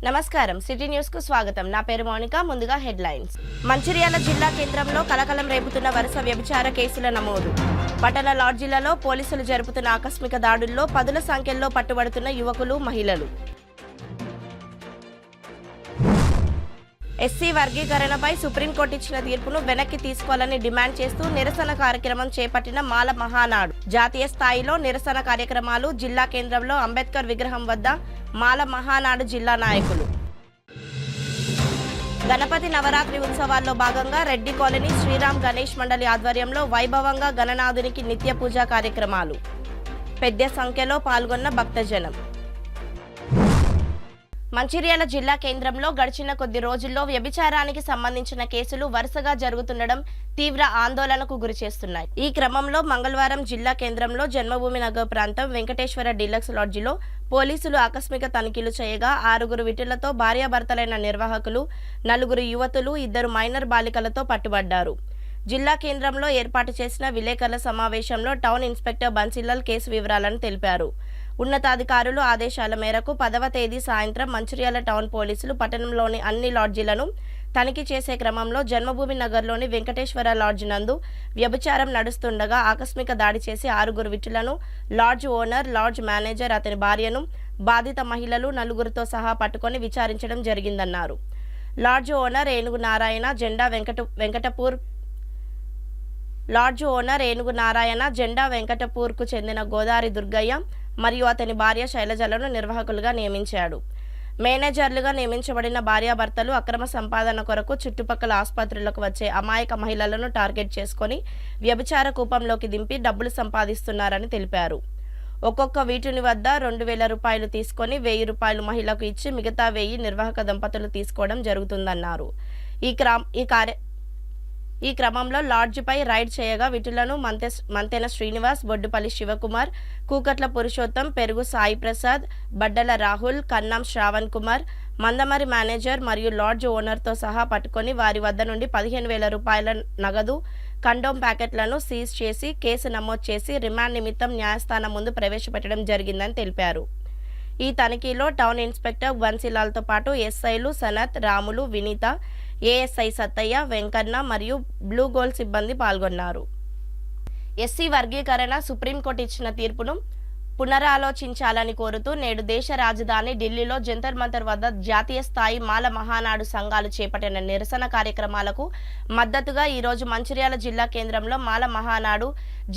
నమస్కారం city news కు స్వాగతం। నా పేరు మౌనిక। ముందుగా హెడ్లైన్స్। మంచిర్యాల జిల్లా కేంద్రంలో కలకలం రేపుతున్న వరుస వ్యభిచార కేసుల నమోదు। పట్టణ లాడ్జీలలో పోలీసులు జరుపుతున్న ఆకస్మిక దాడుల్లో పదుల సంఖ్యలో పట్టుబడుతున్న యువకులు మహిళలు। ఎస్సీ వర్గీకరణపై సుప్రీంకోర్టు ఇచ్చిన తీర్పును వెనక్కి తీసుకోవాలని డిమాండ్ చేస్తూ నిరసన కార్యక్రమం చేపట్టిన మాల మహానాడు। జాతీయ స్థాయిలో నిరసన కార్యక్రమాలు। జిల్లా కేంద్రంలో అంబేద్కర్ విగ్రహం వద్ద మాల మహానాడు జిల్లా నాయకులు। గణపతి నవరాత్రి ఉత్సవాల్లో భాగంగా రెడ్డి కాలనీ శ్రీరామ్ గణేష్ మండలి ఆధ్వర్యంలో వైభవంగా గణనాథునికి నిత్య పూజా కార్యక్రమాలు। పెద్ద సంఖ్యలో పాల్గొన్న భక్తజనం। మంచిర్యాల జిల్లా కేంద్రంలో గడిచిన కొద్ది రోజుల్లో వ్యభిచారానికి సంబంధించిన కేసులు వరుసగా జరుగుతుండడం తీవ్ర ఆందోళనకు గురిచేస్తున్నాయి। ఈ క్రమంలో మంగళవారం జిల్లా కేంద్రంలో జన్మభూమి నగర్ ప్రాంతం వెంకటేశ్వర డీలక్స్ లాడ్జిలో పోలీసులు ఆకస్మిక తనిఖీలు చేయగా 6 విటులతో భార్యాభర్తలైన నిర్వాహకులు, 4 యువతులు, 2 మైనర్ బాలికలతో పట్టుబడ్డారు। జిల్లా కేంద్రంలో ఏర్పాటు చేసిన విలేకరుల సమావేశంలో టౌన్ ఇన్స్పెక్టర్ బన్సిలాల్ కేసు వివరాలను తెలిపారు। ఉన్నతాధికారులు ఆదేశాల మేరకు 10వ తేదీ సాయంత్రం మంచిర్యాల టౌన్ పోలీసులు పట్టణంలోని అన్ని లాడ్జీలను తనిఖీ చేసే క్రమంలో జన్మభూమి నగర్లోని వెంకటేశ్వర లాడ్జ్ నందు వ్యభిచారం నడుస్తుండగా ఆకస్మిక దాడి చేసి 6 విటులను, లాడ్జ్ ఓనర్, లాడ్జ్ మేనేజర్, అతని భార్యను, బాధిత మహిళలు 4తో సహా పట్టుకొని విచారించడం జరిగిందన్నారు। లాడ్జ్ ఓనర్ ఏనుగు నారాయణ జెండా వెంకటపూర్కు చెందిన గోదారి దుర్గయ్య మరియు అతని భార్య శైలజలను నిర్వాహకులుగా నియమించాడు। మేనేజర్లుగా నియమించబడిన భార్యాభర్తలు అక్రమ సంపాదన కొరకు చుట్టుపక్కల ఆసుపత్రులకు వచ్చే అమాయక మహిళలను టార్గెట్ చేసుకొని వ్యభిచార కూపంలోకి దింపి డబ్బులు సంపాదిస్తున్నారని తెలిపారు। ఒక్కొక్క వీటిని వద్ద 2000 రూపాయలు తీసుకొని 1000 రూపాయలు మహిళకు ఇచ్చి మిగతా 1000 నిర్వాహక దంపతులు తీసుకోవడం జరుగుతుందన్నారు। ఈ క్రమంలో లాడ్జిపై రైడ్ చేయగా విటులను మంతెన శ్రీనివాస్, బొడ్డుపల్లి శివకుమార్, కూకట్ల పురుషోత్తం, పెరుగు సాయి ప్రసాద్, బడ్డల రాహుల్, కన్నాం శ్రావణ్ కుమార్, మందమరి మేనేజర్ మరియు లాడ్జ్ ఓనర్తో సహా పట్టుకొని వారి వద్ద నుండి 15,000 రూపాయల నగదు, కండోమ్ ప్యాకెట్లను సీజ్ చేసి కేసు నమోదు చేసి రిమాండ్ నిమిత్తం న్యాయస్థానం ముందు ప్రవేశపెట్టడం జరిగిందని తెలిపారు। ఈ తనిఖీలో టౌన్ ఇన్స్పెక్టర్ బన్సిలాల్తో పాటు ఎస్ఐలు సనత్, రాములు, వినీత, ఏఎస్ఐ సత్తయ్య, వెంకన్న మరియు బ్లూ గోల్డ్ సిబ్బంది పాల్గొన్నారు। ఎస్సీ వర్గీకరణ సుప్రీంకోర్టు ఇచ్చిన తీర్పును పునరాలోచించాలని కోరుతూ నేడు దేశ రాజధాని ఢిల్లీలో జంతర్ మంతర్ వద్ద జాతీయ స్థాయి మాల మహానాడు సంఘాలు చేపట్టిన నిరసన కార్యక్రమాలకు మద్దతుగా ఈరోజు మంచిర్యాల జిల్లా కేంద్రంలో మాల మహానాడు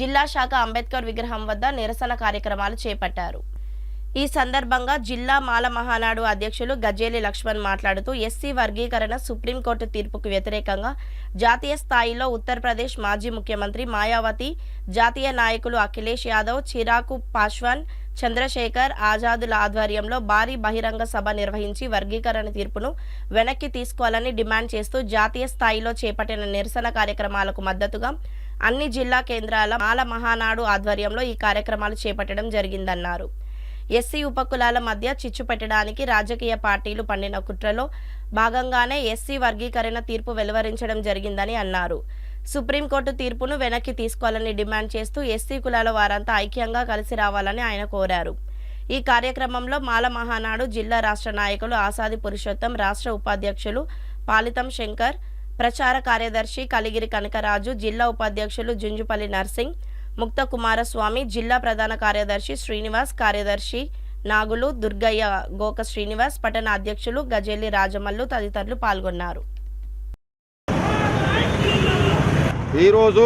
జిల్లా శాఖ అంబేద్కర్ విగ్రహం వద్ద నిరసన కార్యక్రమాలు చేపట్టారు। ఈ సందర్భంగా జిల్లా మాల మహానాడు అధ్యక్షులు గజ్జేలి లక్ష్మణ్ మాట్లాడుతూ ఎస్సీ వర్గీకరణ సుప్రీంకోర్టు తీర్పుకు వ్యతిరేకంగా జాతీయ స్థాయిలో ఉత్తరప్రదేశ్ మాజీ ముఖ్యమంత్రి మాయావతి, జాతీయ నాయకులు అఖిలేష్ యాదవ్, చిరాకు పాశ్వాన్, చంద్రశేఖర్ ఆజాదుల ఆధ్వర్యంలో భారీ బహిరంగ సభ నిర్వహించి వర్గీకరణ తీర్పును వెనక్కి తీసుకోవాలని డిమాండ్ చేస్తూ జాతీయ స్థాయిలో చేపట్టిన నిరసన కార్యక్రమాలకు మద్దతుగా అన్ని జిల్లా కేంద్రాల మాల మహానాడు ఆధ్వర్యంలో ఈ కార్యక్రమాలు చేపట్టడం జరిగిందన్నారు। ఎస్సీ ఉపకులాల మధ్య చిచ్చు పెట్టడానికి రాజకీయ పార్టీలు పండిన కుట్రలో భాగంగానే ఎస్సీ వర్గీకరణ తీర్పు వెలువరించడం జరిగిందని అన్నారు। సుప్రీంకోర్టు తీర్పును వెనక్కి తీసుకోవాలని డిమాండ్ చేస్తూ ఎస్సీ కులాల వారంతా ఐక్యంగా కలిసి రావాలని ఆయన కోరారు। ఈ కార్యక్రమంలో మాల మహానాడు జిల్లా రాష్ట్ర నాయకులు ఆసాది పురుషోత్తం, రాష్ట్ర ఉపాధ్యక్షులు పాలితం శంకర్, ప్రచార కార్యదర్శి కలిగిరి కనకరాజు, జిల్లా ఉపాధ్యక్షులు జుంజుపల్లి నర్సింగ్, ముక్త కుమారస్వామి, జిల్లా ప్రధాన కార్యదర్శి శ్రీనివాస్, కార్యదర్శి నాగులు, దుర్గయ్య, గోక శ్రీనివాస్, పట్టణ అధ్యక్షులు గజేలి రాజమల్లు తదితరులు పాల్గొన్నారు। ఈరోజు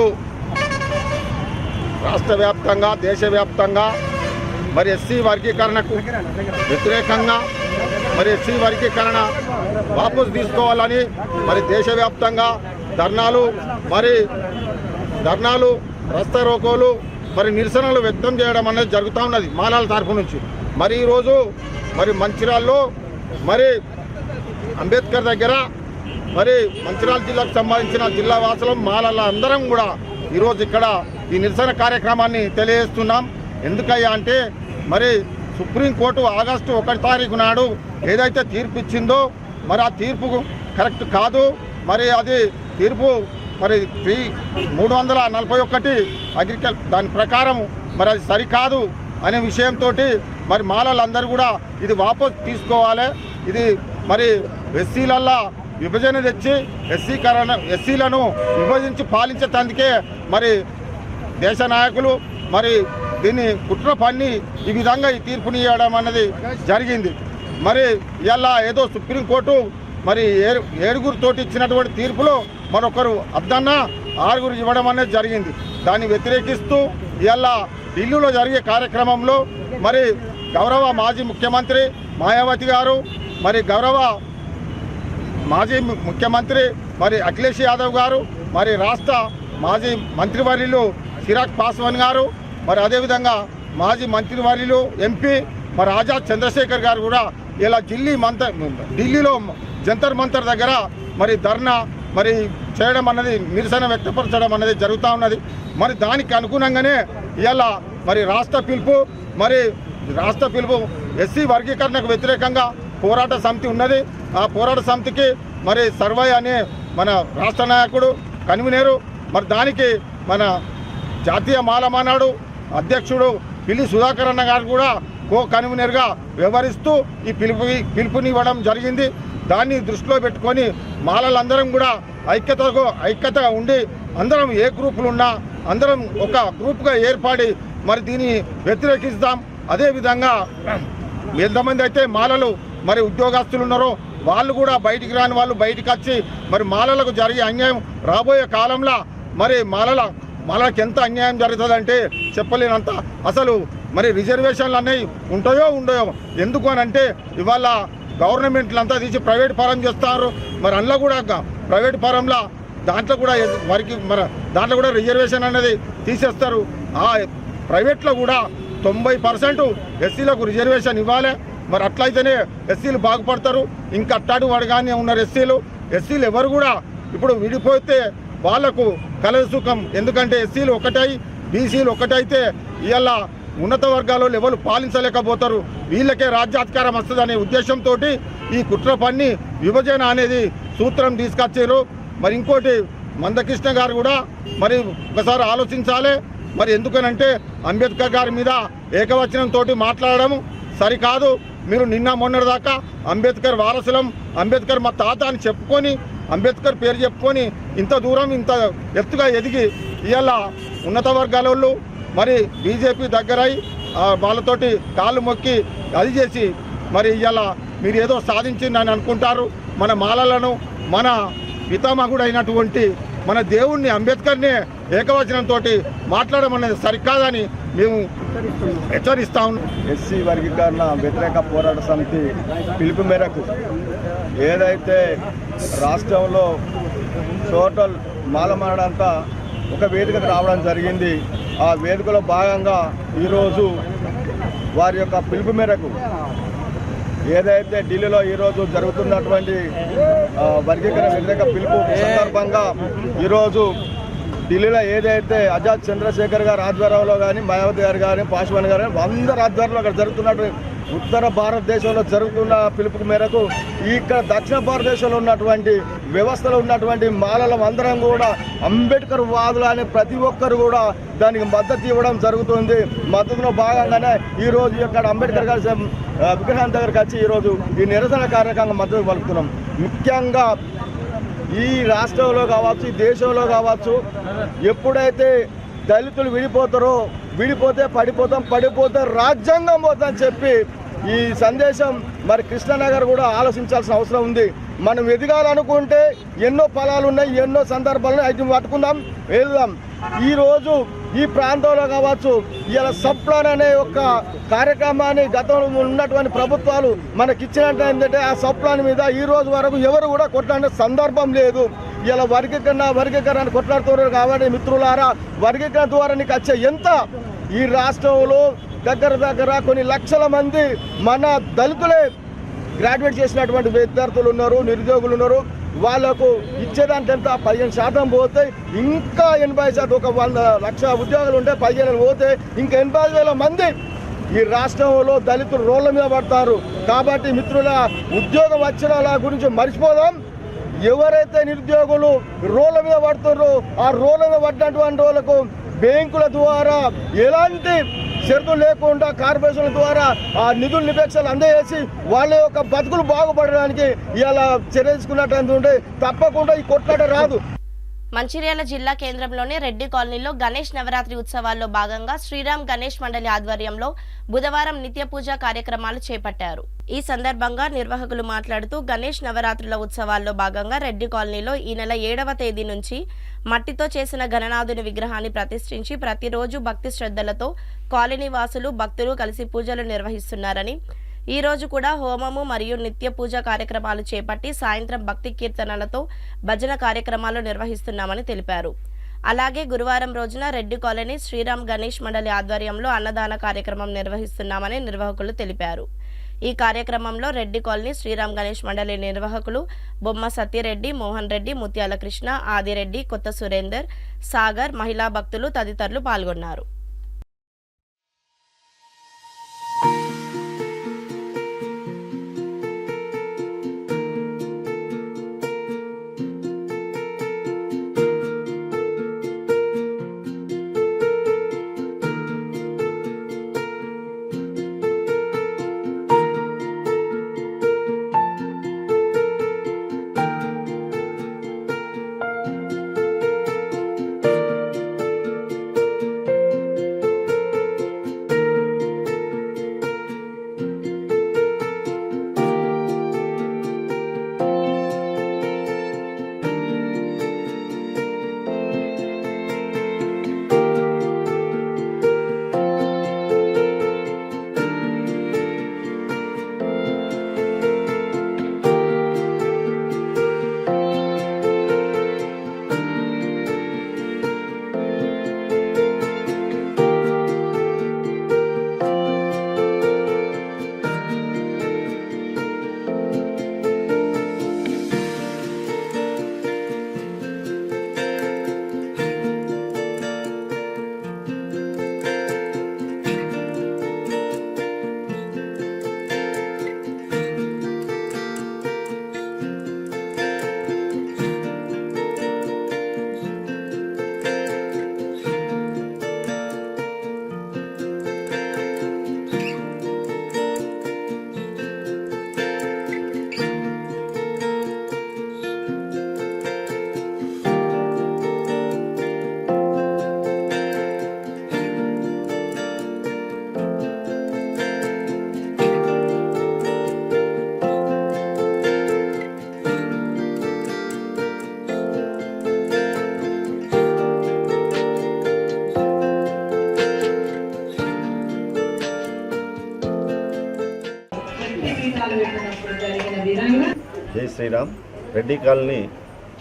రాష్ట్ర వ్యాప్తంగా, దేశవ్యాప్తంగా మరి ఎస్సీ వర్గీకరణకు వ్యతిరేకంగా మరి ఎస్సీ వర్గీకరణ వాపసు తీసుకోవాలని మరి దేశవ్యాప్తంగా ధర్నాలు రస్తా రోకోలు మరి నిరసనలు వ్యక్తం చేయడం అనేది జరుగుతూ ఉన్నది మాలాల తరఫు నుంచి। మరి ఈరోజు మరి మంచిర్యాలలో మరి అంబేద్కర్ దగ్గర మరి మంచిర్యాల జిల్లాకు సంబంధించిన జిల్లా వాసులం మాలాల అందరం కూడా ఈరోజు ఇక్కడ ఈ నిరసన కార్యక్రమాన్ని తెలియజేస్తున్నాం। ఎందుకయ్యా అంటే మరి సుప్రీంకోర్టు ఆగస్టు 1 తారీఖు నాడు ఏదైతే తీర్పు ఇచ్చిందో మరి ఆ తీర్పు కరెక్ట్ కాదు। మరి అది తీర్పు మరి 341 దాని ప్రకారం మరి అది సరికాదు అనే విషయంతో మరి మాలలందరూ కూడా ఇది వాపసు తీసుకోవాలి, ఇది మరి ఎస్సీలల్లా విభజన తెచ్చి ఎస్సీలను విభజించి పాలించేందుకే మరి దేశ నాయకులు మరి దీన్ని కుట్ర పన్ని ఈ విధంగా ఈ తీర్పుని ఇవ్వడం అన్నది జరిగింది. మరి ఇలా ఏదో సుప్రీంకోర్టు మరి ఏడుగురితోటి ఇచ్చినటువంటి తీర్పులో మరొకరు అద్దన్న 6 ఇవ్వడం అనేది జరిగింది. దాన్ని వ్యతిరేకిస్తూ ఇలా ఢిల్లీలో జరిగే కార్యక్రమంలో మరి గౌరవ మాజీ ముఖ్యమంత్రి మాయావతి గారు, మరి గౌరవ మాజీ ముఖ్యమంత్రి మరి అఖిలేష్ యాదవ్ గారు, మరి రాష్ట్ర మాజీ మంత్రివర్యులు చిరాగ్ పాస్వాన్ గారు, మరి అదేవిధంగా మాజీ మంత్రివర్యులు ఎంపీ మరి ఆజాద్ చంద్రశేఖర్ గారు కూడా ఇలా ఢిల్లీలో జంతర్ మంతర్ దగ్గర మరి ధర్నా మరి చేయడం అన్నది, నిరసన వ్యక్తపరచడం అనేది జరుగుతూ ఉన్నది. మరి దానికి అనుగుణంగానే ఇవాళ మరి రాష్ట్ర పిలుపు ఎస్సీ వర్గీకరణకు వ్యతిరేకంగా పోరాట సమితి ఉన్నది. ఆ పోరాట సమితికి మరి సర్వై అనే మన రాష్ట్ర నాయకుడు కన్వీనరు, మరి దానికి మన జాతీయ మాల మానాడు అధ్యక్షుడు పిల్లి సుధాకర్ అన్న గారు కూడా కో కన్వీనర్గా వ్యవహరిస్తూ ఈ పిలుపునివ్వడం జరిగింది. దాన్ని దృష్టిలో పెట్టుకొని మాలలందరం కూడా ఐక్యతగా ఉండి అందరం ఏ గ్రూపులు ఉన్నా అందరం ఒక గ్రూప్గా ఏర్పడి మరి దీన్ని వ్యతిరేకిస్తాం. అదేవిధంగా ఎంతమంది అయితే మాలలు మరి ఉద్యోగస్తులు ఉన్నారో వాళ్ళు కూడా బయటికి రాని వాళ్ళు బయటికి వచ్చి మరి మాలలకు జరిగే అన్యాయం రాబోయే కాలంలో మరి మాలలకు ఎంత అన్యాయం జరుగుతుందంటే చెప్పలేనంత. అసలు మరి రిజర్వేషన్లు అనేవి ఉంటాయో ఉండయో, ఎందుకు అని అంటే ఇవాళ గవర్నమెంట్లు అంతా తీసి ప్రైవేట్ ఫారం చేస్తారు. మరి అందులో కూడా ప్రైవేట్ ఫారంలో దాంట్లో కూడా రిజర్వేషన్ అనేది తీసేస్తారు. ఆ ప్రైవేట్లో కూడా 90% ఎస్సీలకు రిజర్వేషన్ ఇవ్వాలి. మరి అట్లయితేనే ఎస్సీలు బాగుపడతారు. ఇంకా అట్టాడు వాడుగానే ఉన్నారు ఎస్సీలు ఎవరు కూడా ఇప్పుడు విడిపోతే వాళ్లకు కలదు సుఖం. ఎందుకంటే ఎస్సీలు ఒకటై బీసీలు ఒకటైతే ఇవాళ ఉన్నత వర్గాల్లో ఎవరు పాలించలేకపోతారు, వీళ్ళకే రాజ్యాధికారం వస్తుందనే ఉద్దేశంతో ఈ కుట్ర పన్ని విభజన అనేది సూత్రం తీసుకొచ్చారు. మరి ఇంకోటి మందకృష్ణ గారు కూడా మరి ఒకసారి ఆలోచించాలి. మరి ఎందుకనంటే అంబేద్కర్ గారి మీద ఏకవచనంతో మాట్లాడడం సరికాదు. మీరు నిన్న మొన్నటిదాకా అంబేద్కర్ వారసులం, అంబేద్కర్ మా తాత అని చెప్పుకొని అంబేద్కర్ పేరు చెప్పుకొని ఇంత దూరం ఇంత ఎత్తుగా ఎదిగి ఇవాళ ఉన్నత వర్గాల మరి బీజేపీ దగ్గరై వాళ్ళతోటి కాళ్ళు మొక్కి అది చేసి మరి ఇవాళ మీరు ఏదో సాధించిందని అనుకుంటారు. మన మాలలను మన పితామహుడైనటువంటి మన దేవుణ్ణి అంబేద్కర్ని ఏకవచనంతో మాట్లాడడం అనేది సరికాదని మేము హెచ్చరిస్తా ఉన్నాం. ఎస్సీ వర్గీకరణ వ్యతిరేక పోరాట సమితి పిలుపు మేరకు ఏదైతే రాష్ట్రంలో టోటల్ మాలమాడంతా ఒక వేదికకు రావడం జరిగింది. ఆ వేదికలో భాగంగా ఈరోజు వారి యొక్క పిలుపు మేరకు ఏదైతే ఢిల్లీలో ఈరోజు జరుగుతున్నటువంటి వర్గీకరణ వ్యతిరేక పిలుపు సందర్భంగా ఈరోజు ఢిల్లీలో ఏదైతే ఆజాద్ చంద్రశేఖర్ గారి ఆధ్వర్యంలో కానీ మాయావతి గారు కానీ పాస్వాన్ గారు కానీ అందరి ఆధ్వర్యంలో అక్కడ జరుగుతున్నటువంటి ఉత్తర భారతదేశంలో జరుగుతున్న పిలుపు మేరకు ఇక్కడ దక్షిణ భారతదేశంలో ఉన్నటువంటి వ్యవస్థలో ఉన్నటువంటి మాలలం అందరం కూడా అంబేద్కర్ వాదులు అని ప్రతి ఒక్కరు కూడా దానికి మద్దతు ఇవ్వడం జరుగుతుంది. మద్దతులో భాగంగానే ఈరోజు ఇక్కడ అంబేద్కర్ గారి విగ్రహం దగ్గరికి వచ్చి ఈరోజు ఈ నిరసన కార్యక్రమంగా మద్దతు పలుకుతున్నాం. ముఖ్యంగా ఈ రాష్ట్రంలో కావచ్చు, ఈ దేశంలో కావచ్చు, ఎప్పుడైతే దళితులు విడిపోతే పడిపోతే రాజ్యాంగం పోతుందని చెప్పి ఈ సందేశం మరి కృష్ణనగర్ కూడా ఆలోచించాల్సిన అవసరం ఉంది. మనం ఎదగాలనుకుంటే ఎన్నో ఫలాలు ఉన్నాయి, ఎన్నో సందర్భాలను అయితే పట్టుకుందాం, వెళ్దాం. ఈరోజు ఈ ప్రాంతంలో కావచ్చు ఇలా సప్లాన్ అనే ఒక కార్యక్రమాన్ని గతంలో ఉన్నటువంటి ప్రభుత్వాలు మనకిచ్చినట్టు ఏంటంటే ఆ సప్లాన్ మీద ఈ రోజు వరకు ఎవరు కూడా కొట్లాడే సందర్భం లేదు. ఇలా వర్గీకరణ కొట్లాడుతున్నారు కాబట్టి మిత్రులారా, వర్గీకరణ ద్వారా నీకు వచ్చే ఎంత ఈ రాష్ట్రంలో దగ్గర కొన్ని లక్షల మంది మన దళితులే గ్రాడ్యుయేట్ చేసినటువంటి విద్యార్థులు ఉన్నారు, నిరుద్యోగులు ఉన్నారు. వాళ్ళకు ఇచ్చేదాంట్లో ఎంత 15% పోతే ఇంకా 80%, ఒక 100 లక్షల ఉద్యోగాలు ఉంటే 15 పోతే ఇంకా 80,000 మంది ఈ రాష్ట్రంలో దళితులు రోడ్ల మీద పడతారు. కాబట్టి మిత్రుల ఉద్యోగం వచ్చిన వాళ్ళ గురించి మర్చిపోదాం. ఎవరైతే నిరుద్యోగులు రోడ్ల మీద పడుతున్నారో ఆ రోడ్ల మీద పడినటువంటి వాళ్ళకు బ్యాంకుల ద్వారా ఎలాంటి షరతులు లేకుండా కార్పొరేషన్ల ద్వారా ఆ నిధులు నిపేక్షలు అందజేసి వాళ్ళ యొక్క బతుకులు బాగుపడడానికి ఇవాళ చర్య తీసుకున్నట్టు ఉంటే తప్పకుండా ఈ కొట్లాట రాదు. మంచిర్యాల జిల్లా కేంద్రంలోని రెడ్డి కాలనీలో గణేష్ నవరాత్రి ఉత్సవాల్లో భాగంగా శ్రీరామ్ గణేష్ మండలి ఆధ్వర్యంలో బుధవారం నిత్య పూజ కార్యక్రమాలు చేపట్టారు. ఈ సందర్భంగా నిర్వాహకులు మాట్లాడుతూ గణేష్ నవరాత్రుల ఉత్సవాల్లో భాగంగా రెడ్డి కాలనీలో ఈ నెల 7వ తేదీ నుంచి మట్టితో చేసిన గణనాథుని విగ్రహాన్ని ప్రతిష్ఠించి ప్రతిరోజు భక్తి శ్రద్ధలతో కాలనీ వాసులు భక్తులు కలిసి పూజలు నిర్వహిస్తున్నారని, ఈ రోజు కూడా హోమము మరియు నిత్య పూజ కార్యక్రమాలు చేపట్టి సాయంత్రం భక్తి కీర్తనలతో భజన కార్యక్రమాలు నిర్వహిస్తున్నామని తెలిపారు. అలాగే గురువారం రోజున రెడ్డి కాలనీ శ్రీరామ్ గణేష్ మండలి ఆధ్వర్యంలో అన్నదాన కార్యక్రమం నిర్వహిస్తున్నామని నిర్వాహకులు తెలిపారు. ఈ కార్యక్రమంలో రెడ్డి కాలనీ శ్రీరామ్ గణేష్ మండలి నిర్వాహకులు బొమ్మ సత్యరెడ్డి, మోహన్ రెడ్డి, ముత్యాల కృష్ణ, ఆదిరెడ్డి, కొత్త సురేందర్, సాగర్, మహిళా భక్తులు తదితరులు పాల్గొన్నారు. జై శ్రీరామ్. రెడ్డి కాలనీ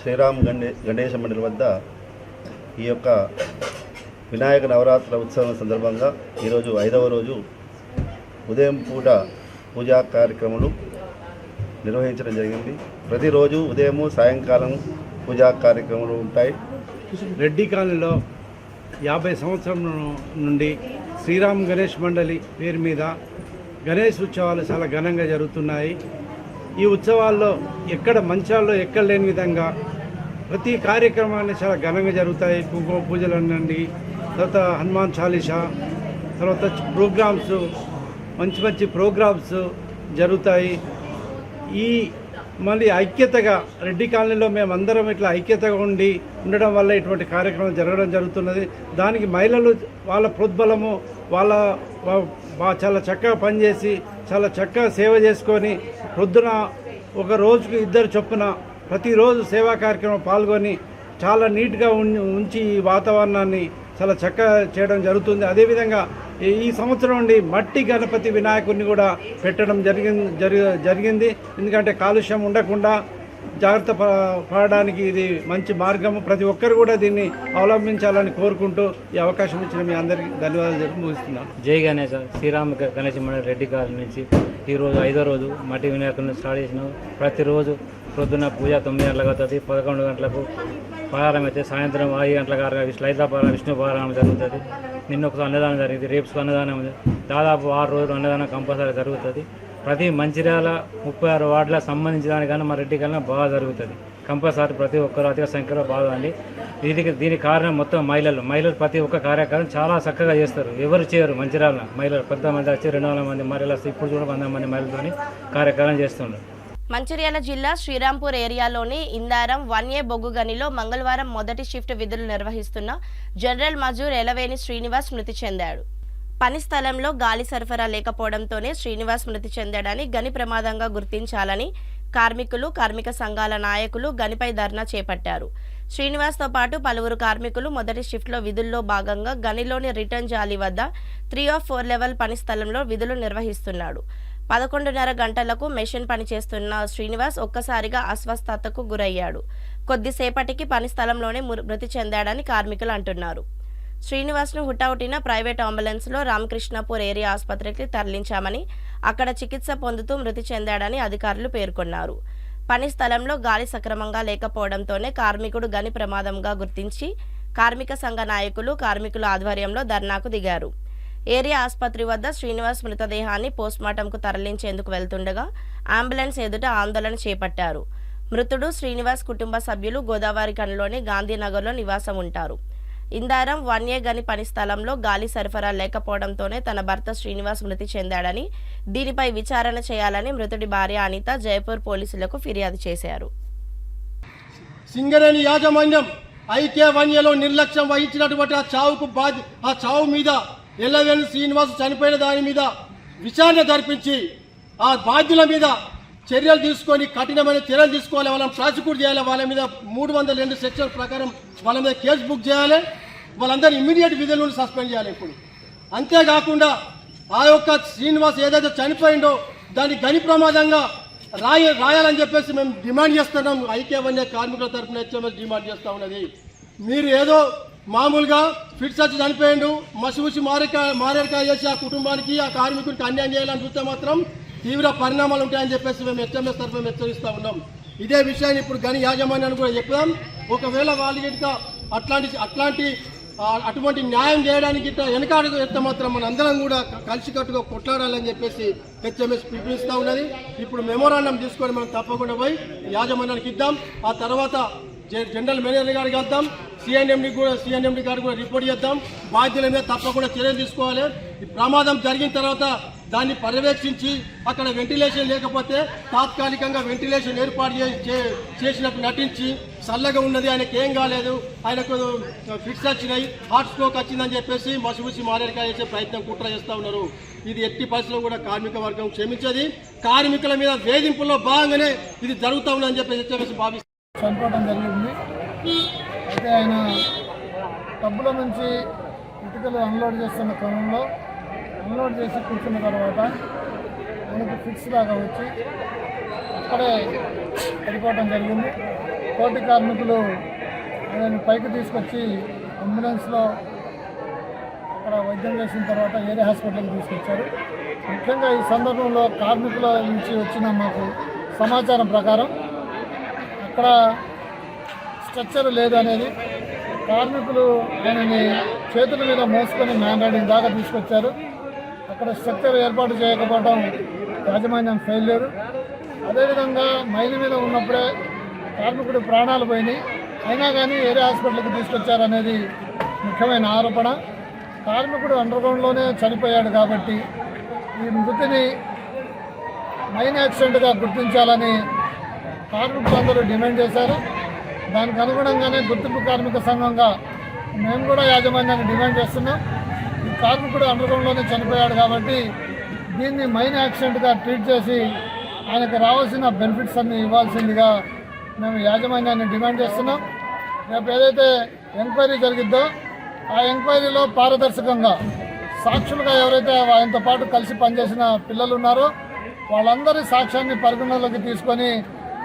శ్రీరామ్ గణేష మండలి వద్ద ఈ యొక్క వినాయక నవరాత్రుల ఉత్సవం సందర్భంగా ఈరోజు 5వ రోజు ఉదయం పూట పూజా కార్యక్రమాలు నిర్వహించడం జరిగింది. ప్రతిరోజు ఉదయము సాయంకాలం పూజా కార్యక్రమాలు ఉంటాయి. రెడ్డి కాలనీలో 50 సంవత్సరం నుండి శ్రీరామ్ గణేష్ మండలి పేరు మీద గణేష్ ఉత్సవాలు చాలా ఘనంగా జరుగుతున్నాయి. ఈ ఉత్సవాల్లో మంచాల్లో ఎక్కడ లేని విధంగా ప్రతి కార్యక్రమాన్ని చాలా ఘనంగా జరుగుతాయి. కుంకుమ పూజలు అనండి, తర్వాత హనుమాన్ చాలీసా, తర్వాత ప్రోగ్రామ్స్, మంచి ప్రోగ్రామ్స్ జరుగుతాయి. ఈ మళ్ళీ ఐక్యతగా రెడ్డి కాలనీలో మేమందరం ఇట్లా ఐక్యతగా ఉండడం వల్ల ఇటువంటి కార్యక్రమం జరగడం జరుగుతున్నది. దానికి మహిళలు వాళ్ళ ప్రోద్బలము చాలా చక్కగా పనిచేసి చాలా చక్కగా సేవ చేసుకొని పొద్దున ఒక రోజుకు 2 చొప్పున ప్రతిరోజు సేవా కార్యక్రమం పాల్గొని చాలా నీట్గా ఉంచి ఈ వాతావరణాన్ని చాలా చక్కగా చేయడం జరుగుతుంది. అదేవిధంగా ఈ సంవత్సరం నుండి మట్టి గణపతి వినాయకుడిని కూడా పెట్టడం జరిగింది. ఎందుకంటే కాలుష్యం ఉండకుండా జాగ్రత్త పడడానికి ఇది మంచి మార్గము. ప్రతి ఒక్కరు కూడా దీన్ని అవలంబించాలని కోరుకుంటూ ఈ అవకాశం ఇచ్చిన మీ అందరికీ ధన్యవాదాలు చెప్పి ముగిస్తున్నాను. జై గణేష్. శ్రీరామ్ గణేష్ మండలి రెడ్డి కాలనీ నుంచి ఈరోజు 5వ రోజు మట్టి వినాయకుడిని స్టార్ట్ చేసినాం. ప్రతిరోజు పొద్దున్న పూజ 9 గంటలకు అవుతుంది, 11 గంటలకు పారాయణం అయితే సాయంత్రం 5 గంటల లలితా పారాయణ, విష్ణు పారాయణం జరుగుతుంది. నిన్న ఒకసారి అన్నదానం జరిగింది, రేపు అన్నదానం ఉంది. దాదాపు 6 రోజులు అన్నదానం కంపల్సరీ జరుగుతుంది. ప్రతి మంచిర్యాల 36 వార్డులకు సంబంధించిన దానికన్నా మా రెడ్డి కన్నా బాగా జరుగుతుంది. కంపల్సరీ ప్రతి ఒక్కరు అధిక సంఖ్యలో పాల్గొనండి. దీనికి కారణం మొత్తం మహిళలు ప్రతి ఒక్క కార్యక్రమం చాలా చక్కగా చేస్తారు. ఎవరు చేయరు మంచిర్యాల మహిళలు కొంతమంది వచ్చి 200 మంది మహిళలు వస్తే ఇప్పుడు కూడా 100 మంది మహిళలతో కార్యక్రమం చేస్తున్నారు. మంచిర్యాల జిల్లా శ్రీరాంపూర్ ఏరియాలోని ఇందారం 1A బొగ్గు గనిలో మంగళవారం మొదటి షిఫ్ట్ విధులు నిర్వహిస్తున్న జనరల్ మజూర్ ఎలవేని శ్రీనివాస్ మృతి చెందాడు. పని స్థలంలో గాలి సరఫరా లేకపోవడంతోనే శ్రీనివాస్ మృతి చెందాడని గని ప్రమాదంగా గుర్తించాలని కార్మికులు, కార్మిక సంఘాల నాయకులు గనిపై ధర్నా చేపట్టారు. శ్రీనివాస్తో పాటు పలువురు కార్మికులు మొదటి షిఫ్ట్లో విధుల్లో భాగంగా గనిలోని రిటర్న్ జాలి వద్ద 3 of 4 లెవెల్ పని స్థలంలో విధులు నిర్వహిస్తున్నాడు. 11:30 గంటలకు మెషిన్ పనిచేస్తున్న శ్రీనివాస్ ఒక్కసారిగా అస్వస్థతకు గురయ్యాడు. కొద్దిసేపటికి పని స్థలంలోనే మృతి చెందాడని కార్మికులు అంటున్నారు. శ్రీనివాస్ను హుటాహుటిన ప్రైవేట్ అంబులెన్స్లో రామకృష్ణపూర్ ఏరియా ఆసుపత్రికి తరలించామని, అక్కడ చికిత్స పొందుతూ మృతి చెందాడని అధికారులు పేర్కొన్నారు. పని స్థలంలో గాలి సక్రమంగా లేకపోవడంతోనే కార్మికుడు గని ప్రమాదంగా గుర్తించి కార్మిక సంఘ నాయకులు, కార్మికుల ఆధ్వర్యంలో ధర్నాకు దిగారు. ఏరియా ఆసుపత్రి వద్ద శ్రీనివాస్ మృతదేహాన్ని పోస్ట్మార్టంకు తరలించేందుకు వెళ్తుండగా అంబులెన్స్ ఎదుట ఆందోళన చేపట్టారు. మృతుడు శ్రీనివాస్ కుటుంబ సభ్యులు గోదావరి కనిలోని గాంధీనగర్లో నివాసం ఉంటారు. ఇందారం 1A గని పని స్థలంలో గాలి సరఫరా లేకపోవడంతోనే తన భర్త శ్రీనివాస్ మృతి చెందాడని, దీనిపై విచారణ చేయాలని మృతుడి భార్య అనిత జైపూర్ పోలీసులకు ఫిర్యాదు చేశారు. సింగరేణి యాజమాన్యం ఐకే 1Aలో నిర్లక్ష్యం వహించినటువంటి ఆ చావు మీద ఎల్లవేణి శ్రీనివాస్ చనిపోయిన దాని మీద విచారణ జరిపించి ఆ బాధ్యుల మీద చర్యలు తీసుకొని కఠినమైన చర్యలు తీసుకోవాలి. వాళ్ళని ప్రాసిక్యూట్ చేయాలి. వాళ్ళ మీద 302 సెక్షన్ ప్రకారం వాళ్ళ మీద కేసు బుక్ చేయాలి. వాళ్ళందరినీ ఇమ్మీడియట్ విధుల నుండి సస్పెండ్ చేయాలి. ఇప్పుడు అంతేకాకుండా ఆ యొక్క శ్రీనివాస్ ఏదైతే చనిపోయిందో దాన్ని గని ప్రమాదంగా రాయాలని చెప్పేసి మేము డిమాండ్ చేస్తున్నాం. ఐకే 1A కార్మికుల తరఫున హెచ్ఎంఎస్ డిమాండ్ చేస్తూ ఉన్నది. మీరు ఏదో మామూలుగా ఫిట్స్ వచ్చి చనిపోయిండు, మసిమూసి మారేడుకాయ చేసి ఆ కుటుంబానికి, ఆ కార్మికుడికి అన్యాయం చేయాలని చూస్తే మాత్రం తీవ్ర పరిణామాలు ఉంటాయని చెప్పేసి మేము హెచ్ఎంఎస్ తరఫున హెచ్చరిస్తూ ఉన్నాం. ఇదే విషయాన్ని ఇప్పుడు గని యాజమాన్యాన్ని కూడా చెప్తాం. ఒకవేళ వాళ్ళకి అటువంటి న్యాయం చేయడానికి వెనకాడుకు ఎత్తే మాత్రం మన అందరం కూడా కలిసికట్టుగా కొట్లాడాలని చెప్పేసి హెచ్ఎంఎస్ పిలుపునిస్తూ ఉన్నది. ఇప్పుడు మెమోరాండం తీసుకొని మనం తప్పకుండా పోయి యాజమాన్యానికి ఇద్దాం. ఆ తర్వాత జనరల్ మేనేజర్ గారికి వెళ్తాం, సిఎన్ఎండి గారికి కూడా రిపోర్ట్ చేద్దాం. బాధ్యుల మీద తప్పకుండా చర్యలు తీసుకోవాలి. ఈ ప్రమాదం జరిగిన తర్వాత దాన్ని పర్యవేక్షించి అక్కడ వెంటిలేషన్ లేకపోతే తాత్కాలికంగా వెంటిలేషన్ ఏర్పాటు చేసినట్టు నటించి చల్లగా ఉన్నది, ఆయనకు ఏం కాలేదు, ఆయనకు ఫిట్స్ వచ్చినాయి, హార్ట్ స్ట్రోక్ వచ్చిందని చెప్పేసి మసిమూసి మారేడుకాయ చేసే ప్రయత్నం కుట్ర చేస్తూ ఉన్నారు. ఇది ఎట్టి పరిస్థితుల్లో కూడా కార్మిక వర్గం క్షమించది. కార్మికుల మీద వేధింపుల్లో భాగంగానే ఇది జరుగుతూ ఉందని చెప్పేసి భావిస్తారు. చనిపోవడం జరిగింది. అయితే ఆయన టబ్బుల నుంచి ఇటుకలు అన్లోడ్ చేస్తున్న క్రమంలో అన్లోడ్ చేసి కూర్చున్న తర్వాత ఆయనకు ఫిక్స్ లాగా వచ్చి అక్కడే పడిపోవడం జరిగింది. తోటి కార్మికులు ఆయనను పైకి తీసుకొచ్చి అంబులెన్స్లో అక్కడ వైద్యం చేసిన తర్వాత ఏరియా హాస్పిటల్కి తీసుకొచ్చారు. ముఖ్యంగా ఈ సందర్భంలో కార్మికుల నుంచి వచ్చిన మాకు సమాచారం ప్రకారం అక్కడ స్ట్రక్చర్ లేదు అనేది, కార్మికులు ఆయనని చేతుల మీద మోసుకొని మ్యాన్ రైడింగ్ దాకా తీసుకొచ్చారు. అక్కడ స్ట్రక్చర్ ఏర్పాటు చేయకపోవడం యాజమాన్యం ఫెయిల్యూర్. అదేవిధంగా మైలు మీద ఉన్నప్పుడే కార్మికుడు ప్రాణాలు పోయినాయి, అయినా కానీ ఏరియా హాస్పిటల్కి తీసుకొచ్చారనేది ముఖ్యమైన ఆరోపణ. కార్మికుడు అండర్గ్రౌండ్లోనే చనిపోయాడు కాబట్టి ఈ మృతిని మైన్ యాక్సిడెంట్గా గుర్తించాలని కార్మికులందరూ డిమాండ్ చేశారు. దానికి అనుగుణంగానే గుర్తింపు కార్మిక సంఘంగా మేము కూడా యాజమాన్యాన్ని డిమాండ్ చేస్తున్నాం. ఈ కార్మికుడు అండర్గ్రౌండ్లోనే చనిపోయాడు కాబట్టి దీన్ని మైన్ యాక్సిడెంట్గా ట్రీట్ చేసి ఆయనకు రావాల్సిన బెనిఫిట్స్ అన్ని ఇవ్వాల్సిందిగా మేము యాజమాన్యాన్ని డిమాండ్ చేస్తున్నాం. రేపు ఏదైతే ఎంక్వైరీ జరిగిద్దో ఆ ఎంక్వైరీలో పారదర్శకంగా సాక్షులుగా ఎవరైతే ఆయనతో పాటు కలిసి పనిచేసిన పిల్లలు ఉన్నారో వాళ్ళందరి సాక్ష్యాన్ని పరిగణలోకి తీసుకొని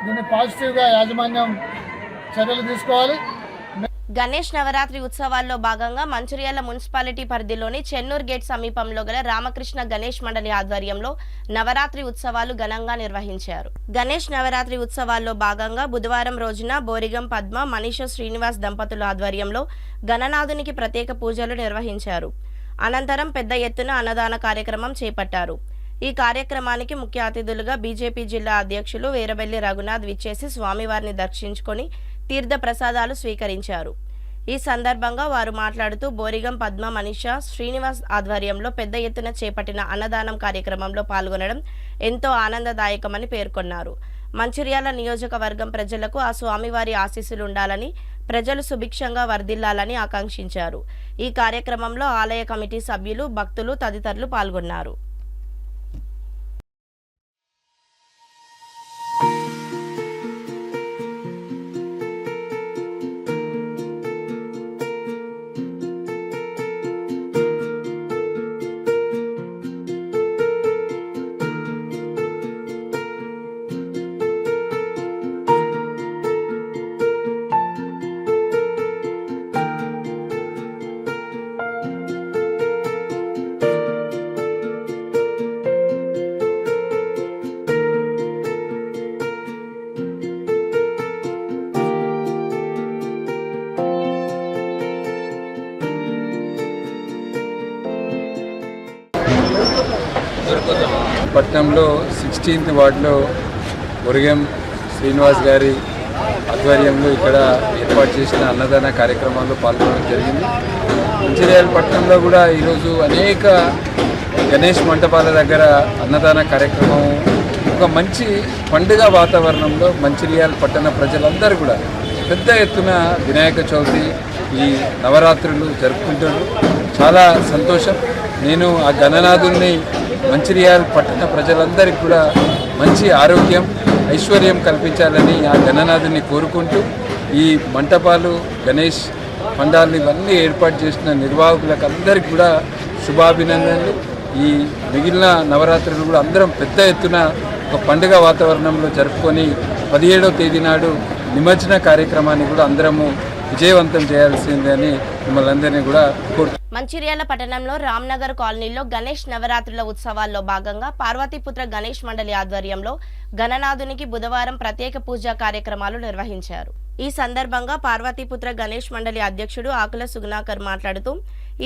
దీన్ని పాజిటివ్గా యాజమాన్యం చర్యలు తీసుకోవాలి. గణేష్ నవరాత్రి ఉత్సవాల్లో భాగంగా మంచిర్యాల మున్సిపాలిటీ పరిధిలోని చెన్నూరు గేట్ సమీపంలో గల రామకృష్ణ గణేష్ మండలి ఆధ్వర్యంలో నవరాత్రి ఉత్సవాలు ఘనంగా నిర్వహించారు. గణేష్ నవరాత్రి ఉత్సవాల్లో భాగంగా బుధవారం రోజున బోరిగం పద్మ, మనీష శ్రీనివాస్ దంపతుల ఆధ్వర్యంలో గణనాథునికి ప్రత్యేక పూజలు నిర్వహించారు. అనంతరం పెద్ద ఎత్తున అన్నదాన కార్యక్రమం చేపట్టారు. ఈ కార్యక్రమానికి ముఖ్య అతిథులుగా బీజేపీ జిల్లా అధ్యక్షులు వీరబెల్లి రఘునాథ్ విచ్చేసి స్వామివారిని దర్శించుకొని తీర్థ ప్రసాదాలు స్వీకరించారు. ఈ సందర్భంగా వారు మాట్లాడుతూ బోరిగం పద్మ మనీషా శ్రీనివాస్ ఆధ్వర్యంలో పెద్ద ఎత్తున చేపట్టిన అన్నదానం కార్యక్రమంలో పాల్గొనడం ఎంతో ఆనందదాయకమని పేర్కొన్నారు. మంచిర్యాల నియోజకవర్గం ప్రజలకు ఆ స్వామివారి ఆశీస్సులు ఉండాలని, ప్రజలు సుభిక్షంగా వర్ధిల్లాలని ఆకాంక్షించారు. ఈ కార్యక్రమంలో ఆలయ కమిటీ సభ్యులు, భక్తులు తదితరులు పాల్గొన్నారు. పట్టణంలో 16th వార్డులో బొరిగం శ్రీనివాస్ గారి ఆధ్వర్యంలో ఇక్కడ ఏర్పాటు చేసిన అన్నదాన కార్యక్రమాల్లో పాల్గొనడం జరిగింది. మంచిర్యాల పట్టణంలో కూడా ఈరోజు అనేక గణేష్ మంటపాల దగ్గర అన్నదాన కార్యక్రమం ఒక మంచి పండుగ వాతావరణంలో మంచిర్యాల పట్టణ ప్రజలందరూ కూడా పెద్ద ఎత్తున వినాయక చవితి ఈ నవరాత్రులు జరుపుకుంటారు. చాలా సంతోషం. నేను ఆ గణనాథుల్ని మంచిర్యాల పట్టణ ప్రజలందరికీ కూడా మంచి ఆరోగ్యం, ఐశ్వర్యం కల్పించాలని ఆ గణనాథుని కోరుకుంటూ ఈ మంటపాలు, గణేష్ పండాలు ఇవన్నీ ఏర్పాటు చేసిన నిర్వాహకులకు అందరికీ కూడా శుభాభినందనలు. ఈ మిగిలిన నవరాత్రులు కూడా అందరం పెద్ద ఎత్తున ఒక పండుగ వాతావరణంలో జరుపుకొని 17వ తేదీ నాడు నిమజ్జన కార్యక్రమాన్ని కూడా అందరము విజయవంతం చేయాల్సిందని మిమ్మల్ని అందరినీ కూడా కోరుతున్నాను. మంచిర్యాల పట్టణంలో రామ్నగర్ కాలనీలో గణేష్ నవరాత్రుల ఉత్సవాల్లో భాగంగా పార్వతీపుత్ర గణేష్ మండలి ఆధ్వర్యంలో గణనాథునికి బుధవారం ప్రత్యేక పూజా కార్యక్రమాలు నిర్వహించారు. ఈ సందర్భంగా పార్వతీపుత్ర గణేష్ మండలి అధ్యక్షుడు ఆకుల సుగుణాకర్ మాట్లాడుతూ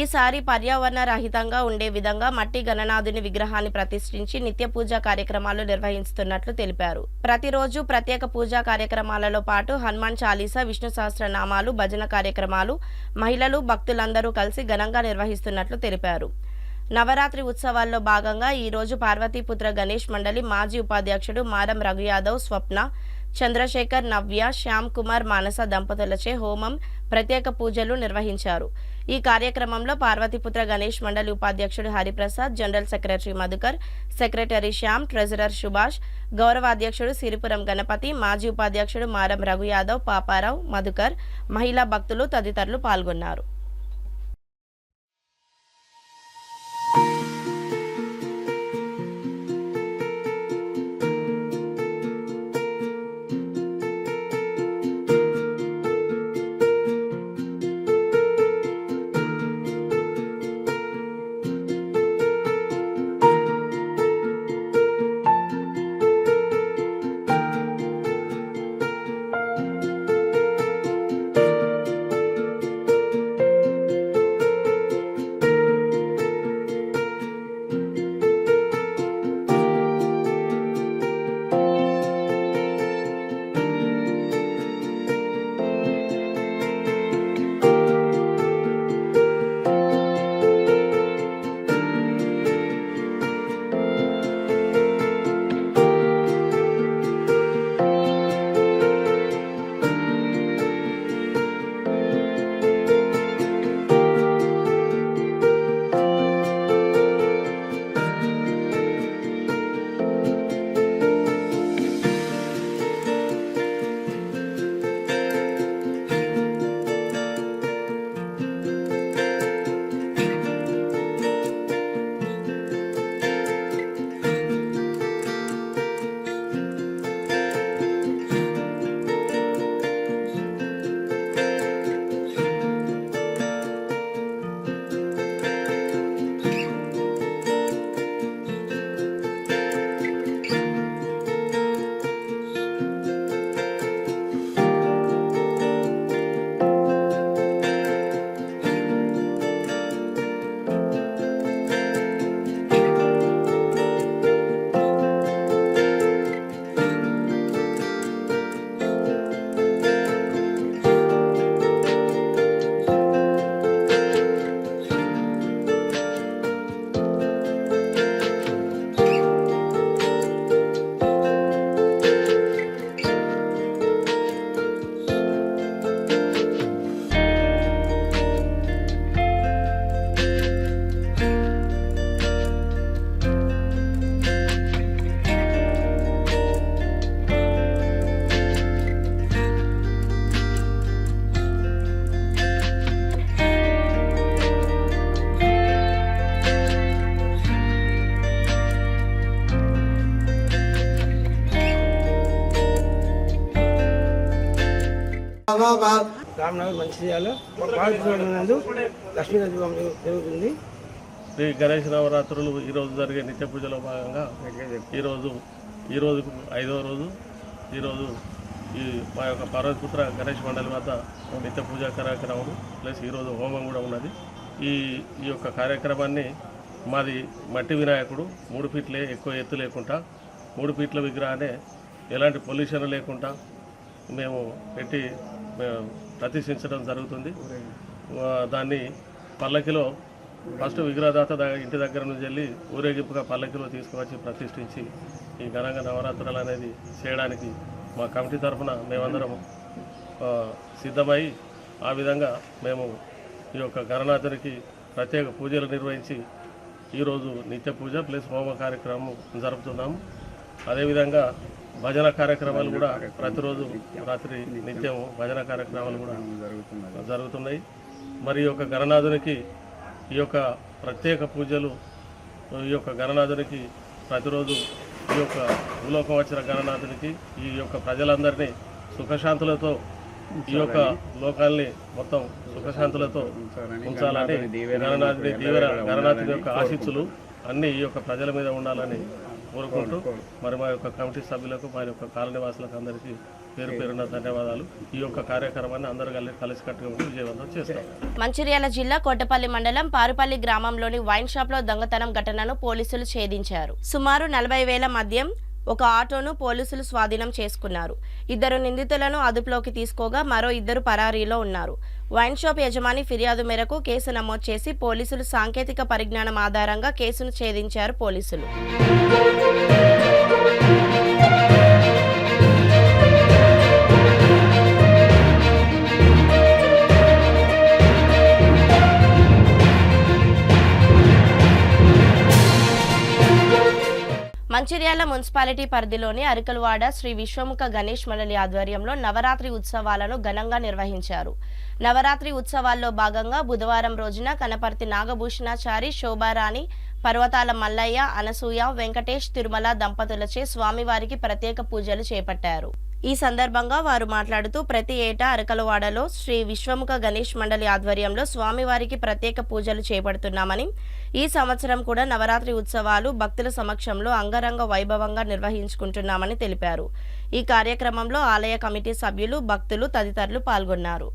ఈసారి పర్యావరణ రహితంగా ఉండే విధంగా మట్టి గణనాథుని విగ్రహాన్ని ప్రతిష్ఠించి నిత్య పూజా కార్యక్రమాలు నిర్వహిస్తున్నట్లు తెలిపారు. ప్రతిరోజు ప్రత్యేక పూజా కార్యక్రమాలలో పాటు హనుమాన్ చాలీసా, విష్ణు సహస్రనామాలు, భజన కార్యక్రమాలు మహిళలు, భక్తులందరూ కలిసి ఘనంగా నిర్వహిస్తున్నట్లు తెలిపారు. నవరాత్రి ఉత్సవాల్లో భాగంగా ఈరోజు పార్వతీపుత్ర గణేష్ మండలి మాజీ ఉపాధ్యక్షుడు మారం రఘు యాదవ్, స్వప్న, చంద్రశేఖర్, నవ్య, శ్యామ్ కుమార్, మానస దంపతులచే హోమం, ప్రత్యేక పూజలు నిర్వహించారు. ఈ కార్యక్రమంలో పార్వతీపుత్ర గణేష్ మండలి ఉపాధ్యక్షుడు Hariprasad, general secretary Madhukar, secretary Shyam, treasurer Subhash, గౌరవ అధ్యక్షుడు సిరిపురం గణపతి, మాజీ ఉపాధ్యక్షుడు మారం రఘు యాదవ్, పాపారావు, మధుకర్, మహిళా భక్తులు తదితరులు పాల్గొన్నారు. రామ్నగర్ మంచిర్యాల నందు లక్ష్మీనరసింహ జరుగుతుంది. శ్రీ గణేష్ నవరాత్రులు ఈరోజు జరిగే నిత్య పూజలో భాగంగా ఈరోజుకు 5వ రోజు. ఈరోజు ఈ మా యొక్క పార్వతీపుత్ర గణేష్ మండలి వద్ద నిత్య పూజా కార్యక్రమం ప్లస్ ఈరోజు హోమం కూడా ఉన్నది. ఈ యొక్క కార్యక్రమాన్ని మాది మట్టి వినాయకుడు 3 ఫీట్లే, ఎక్కువ ఎత్తు లేకుండా 3 ఫీట్ల విగ్రహాన్ని ఎలాంటి పొల్యూషన్ లేకుండా మేము పెట్టి ప్రతిష్ఠించడం జరుగుతుంది. దాన్ని పల్లకిలో ఫస్ట్ విగ్రహదాత ఇంటి దగ్గర నుంచి వెళ్ళి ఊరేగింపుగా పల్లకిలో తీసుకువచ్చి ప్రతిష్ఠించి ఈ ఘనంగా నవరాత్రులు అనేది చేయడానికి మా కమిటీ తరఫున మేమందరం సిద్ధమై ఆ విధంగా మేము ఈ యొక్క గణనాథునికి ప్రత్యేక పూజలు నిర్వహించి ఈరోజు నిత్య పూజ ప్లస్ హోమ కార్యక్రమం జరుపుతున్నాము. అదేవిధంగా భజన కార్యక్రమాలు కూడా ప్రతిరోజు రాత్రి నిత్యం భజన కార్యక్రమాలు కూడా జరుగుతున్నాయి. మరి ఈ యొక్క గణనాథునికి ఈ యొక్క ప్రత్యేక పూజలు ఈ యొక్క గణనాథునికి ప్రతిరోజు ఈ యొక్క భూలోకం వచ్చిన గణనాథునికి ఈ యొక్క ప్రజలందరినీ సుఖశాంతులతో ఈ యొక్క లోకాల్ని మొత్తం సుఖశాంతులతో ఉంచాలని గణనాథుని యొక్క ఆశీస్సులు అన్నీ ఈ యొక్క ప్రజల మీద ఉండాలని కోరుకుంటూ మరి మా యొక్క కమిటీ సభ్యులకు మా యొక్క కాలనివాసులకు అందరికీ పేరు పేరున ధన్యవాదాలు. ఈ యొక్క కార్యక్రమాన్ని అందరూ కలిసికట్టుగా ఉండి విజయవంతం చేస్తాం. మంచిర్యాల జిల్లా కోటపల్లి మండలం పారుపల్లి గ్రామంలోని వైన్ షాప్లో దొంగతనం ఘటనను పోలీసులు ఛేదించారు. సుమారు 40,000 మద్యం, ఒక ఆటోను పోలీసులు స్వాధీనం చేసుకున్నారు. 2 నిందితులను అదుపులోకి తీసుకోగా మరో 2 పరారీలో ఉన్నారు. వైన్ షాప్ యజమాని ఫిర్యాదు మేరకు కేసు నమోదు చేసి పోలీసులు సాంకేతిక పరిజ్ఞానం ఆధారంగా కేసును ఛేదించారు. పోలీసులు మంచిర్యాల మున్సిపాలిటీ పరిధిలోని అరికలవాడ శ్రీ విశ్వముఖ గణేష్ మండలి ఆధ్వర్యంలో నవరాత్రి ఉత్సవాలను ఘనంగా నిర్వహించారు. నవరాత్రి ఉత్సవాల్లో భాగంగా బుధవారం రోజున కనపర్తి నాగభూషణాచారి, శోభారాణి, పర్వతాల మల్లయ్య, అనసూయ, వెంకటేష్, తిరుమల దంపతులచే స్వామివారికి ప్రత్యేక పూజలు చేపట్టారు. ఈ సందర్భంగా వారు మాట్లాడుతూ ప్రతి ఏటా అరకలవాడలో శ్రీ విశ్వముఖ గణేష్ మండలి ఆధ్వర్యంలో స్వామివారికి ప్రత్యేక పూజలు చేపడుతున్నామని, ఈ సంవత్సరం కూడా నవరాత్రి ఉత్సవాలు భక్తుల సమక్షంలో అంగరంగ వైభవంగా నిర్వహించుకుంటున్నామని తెలిపారు. ఈ కార్యక్రమంలో ఆలయ కమిటీ సభ్యులు, భక్తులు తదితరులు పాల్గొన్నారు.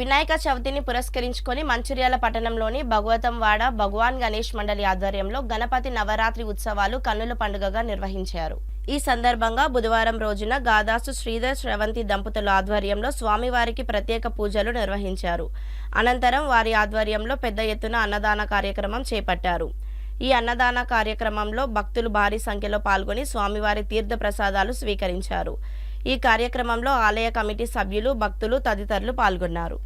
వినాయక చవితిని పురస్కరించుకొని మంచిర్యాల పట్టణంలోని భగవతంవాడ భగవాన్ గణేష్ మండలి ఆధ్వర్యంలో గణపతి నవరాత్రి ఉత్సవాలు కన్నుల పండుగగా నిర్వహించారు. ఈ సందర్భంగా బుధవారం రోజున గాదాసు శ్రీధర్ శ్రవంతి దంపతుల ఆధ్వర్యంలో స్వామివారికి ప్రత్యేక పూజలు నిర్వహించారు. అనంతరం వారి ఆధ్వర్యంలో పెద్ద ఎత్తున అన్నదాన కార్యక్రమం చేపట్టారు. ఈ అన్నదాన కార్యక్రమంలో భక్తులు భారీ సంఖ్యలో పాల్గొని స్వామివారి తీర్థ ప్రసాదాలు స్వీకరించారు. ఈ కార్యక్రమంలో ఆలయ కమిటీ సభ్యులు, భక్తులు తదితరులు పాల్గొన్నారు.